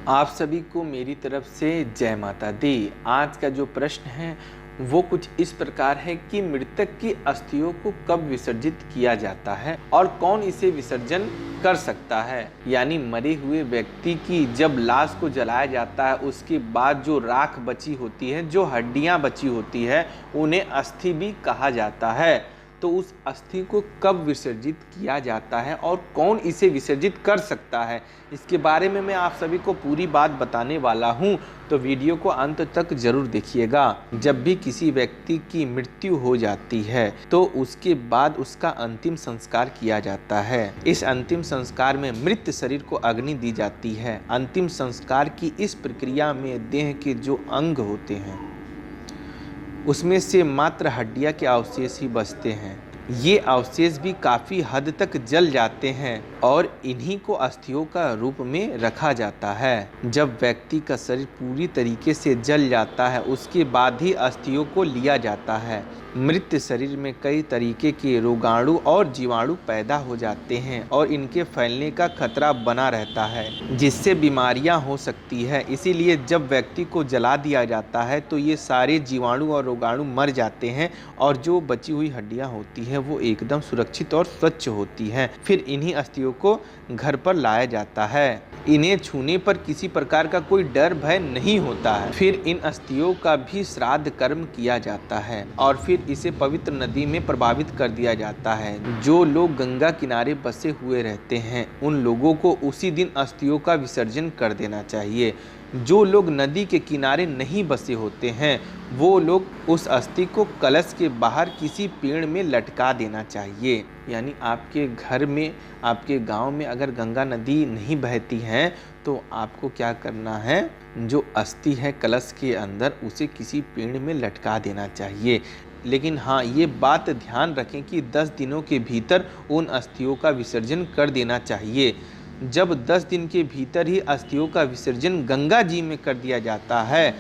आप सभी को मेरी तरफ से जय माता दी। आज का जो प्रश्न है वो कुछ इस प्रकार है कि मृतक की अस्थियों को कब विसर्जित किया जाता है और कौन इसे विसर्जन कर सकता है। यानी मरे हुए व्यक्ति की जब लाश को जलाया जाता है उसके बाद जो राख बची होती है, जो हड्डियां बची होती है, उन्हें अस्थि भी कहा जाता है। तो उस अस्थि को कब विसर्जित किया जाता है और कौन इसे विसर्जित कर सकता है, इसके बारे में मैं आप सभी को पूरी बात बताने वाला हूं। तो वीडियो को अंत तक जरूर देखिएगा। जब भी किसी व्यक्ति की मृत्यु हो जाती है तो उसके बाद उसका अंतिम संस्कार किया जाता है। इस अंतिम संस्कार में मृत शरीर को अग्नि दी जाती है। अंतिम संस्कार की इस प्रक्रिया में देह के जो अंग होते हैं उसमें से मात्र हड्डियां के अवशेष ही बचते हैं। ये अवशेष भी काफ़ी हद तक जल जाते हैं और इन्हीं को अस्थियों का रूप में रखा जाता है। जब व्यक्ति का शरीर पूरी तरीके से जल जाता है उसके बाद ही अस्थियों को लिया जाता है। मृत शरीर में कई तरीके के रोगाणु और जीवाणु पैदा हो जाते हैं और इनके फैलने का खतरा बना रहता है, जिससे बीमारियां हो सकती है। इसीलिए जब व्यक्ति को जला दिया जाता है तो ये सारे जीवाणु और रोगाणु मर जाते हैं और जो बची हुई हड्डियां होती हैं वो एकदम सुरक्षित और स्वच्छ होती हैं। फिर इन्हीं अस्थियों को घर पर लाया जाता है। इन्हें छूने पर किसी प्रकार का कोई डर भय नहीं होता है। फिर इन अस्थियों का भी श्राद्ध कर्म किया जाता है और फिर इसे पवित्र नदी में प्रवाहित कर दिया जाता है। जो लोग गंगा किनारे बसे हुए रहते हैं उन लोगों को उसी दिन अस्थियों का विसर्जन कर देना चाहिए। जो लोग नदी के किनारे नहीं बसे होते हैं वो लोग उस अस्थि को कलश के बाहर किसी पेड़ में लटका देना चाहिए। यानी आपके घर में, आपके गांव में अगर गंगा नदी नहीं बहती है तो आपको क्या करना है, जो अस्थि है कलश के अंदर उसे किसी पेड़ में लटका देना चाहिए। लेकिन हाँ, ये बात ध्यान रखें कि 10 दिनों के भीतर उन अस्थियों का विसर्जन कर देना चाहिए। जब 10 दिन के भीतर ही अस्थियों का विसर्जन गंगा जी में कर दिया जाता है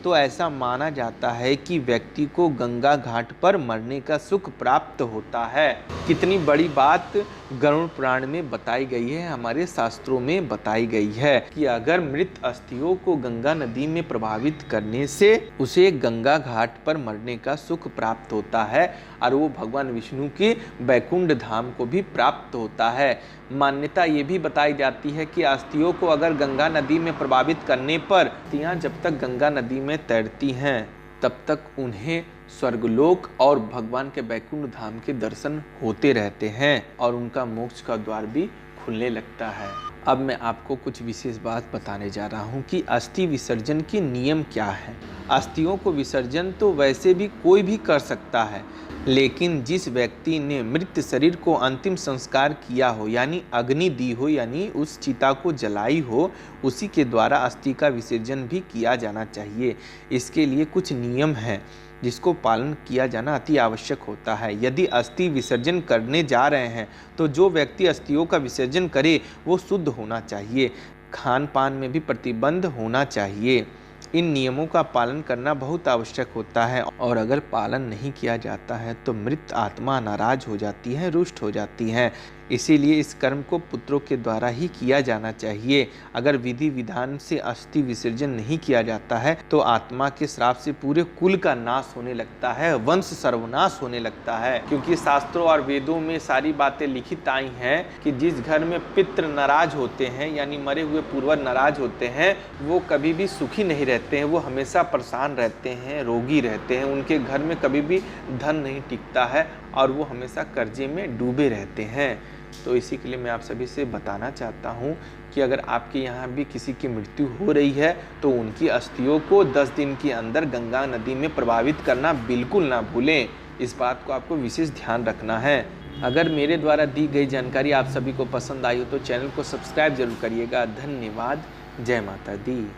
तो ऐसा माना जाता है कि व्यक्ति को गंगा घाट पर मरने का सुख प्राप्त होता है। कितनी बड़ी बात गरुड़ पुराण में बताई गई है, हमारे शास्त्रों में बताई गई है कि अगर मृत अस्थियों को गंगा नदी में प्रवाहित करने से उसे गंगा घाट पर मरने का सुख प्राप्त होता है और वो भगवान विष्णु के बैकुंठ धाम को भी प्राप्त होता है। मान्यता ये भी बताई जाती है कि अस्थियों को अगर गंगा नदी में प्रवाहित करने पर अस्थियां जब तक गंगा नदी में तैरती हैं तब तक उन्हें स्वर्गलोक और भगवान के बैकुंठ धाम के दर्शन होते रहते हैं और उनका मोक्ष का द्वार भी खुलने लगता है। अब मैं आपको कुछ विशेष बात बताने जा रहा हूँ कि अस्थि विसर्जन के नियम क्या है। अस्थियों को विसर्जन तो वैसे भी कोई भी कर सकता है, लेकिन जिस व्यक्ति ने मृत शरीर को अंतिम संस्कार किया हो, यानी अग्नि दी हो, यानी उस चिता को जलाई हो, उसी के द्वारा अस्थि का विसर्जन भी किया जाना चाहिए। इसके लिए कुछ नियम हैं जिसको पालन किया जाना अति आवश्यक होता है। यदि अस्थि विसर्जन करने जा रहे हैं तो जो व्यक्ति अस्थियों का विसर्जन करे वो शुद्ध होना चाहिए। खान पान में भी प्रतिबंध होना चाहिए। इन नियमों का पालन करना बहुत आवश्यक होता है और अगर पालन नहीं किया जाता है तो मृत आत्मा नाराज हो जाती है, रुष्ट हो जाती है। इसीलिए इस कर्म को पुत्रों के द्वारा ही किया जाना चाहिए। अगर विधि विधान से अस्थि विसर्जन नहीं किया जाता है तो आत्मा के श्राप से पूरे कुल का नाश होने लगता है, वंश सर्वनाश होने लगता है। क्योंकि शास्त्रों और वेदों में सारी बातें लिखित आई हैं कि जिस घर में पितृ नाराज होते हैं, यानी मरे हुए पूर्वज नाराज होते हैं, वो कभी भी सुखी नहीं रहते हैं, वो हमेशा परेशान रहते हैं, रोगी रहते हैं। उनके घर में कभी भी धन नहीं टिकता है और वो हमेशा कर्जे में डूबे रहते हैं। तो इसी के लिए मैं आप सभी से बताना चाहता हूँ कि अगर आपके यहाँ भी किसी की मृत्यु हो रही है तो उनकी अस्थियों को 10 दिन के अंदर गंगा नदी में प्रवाहित करना बिल्कुल ना भूलें। इस बात को आपको विशेष ध्यान रखना है। अगर मेरे द्वारा दी गई जानकारी आप सभी को पसंद आई हो तो चैनल को सब्सक्राइब जरूर करिएगा। धन्यवाद। जय माता दी।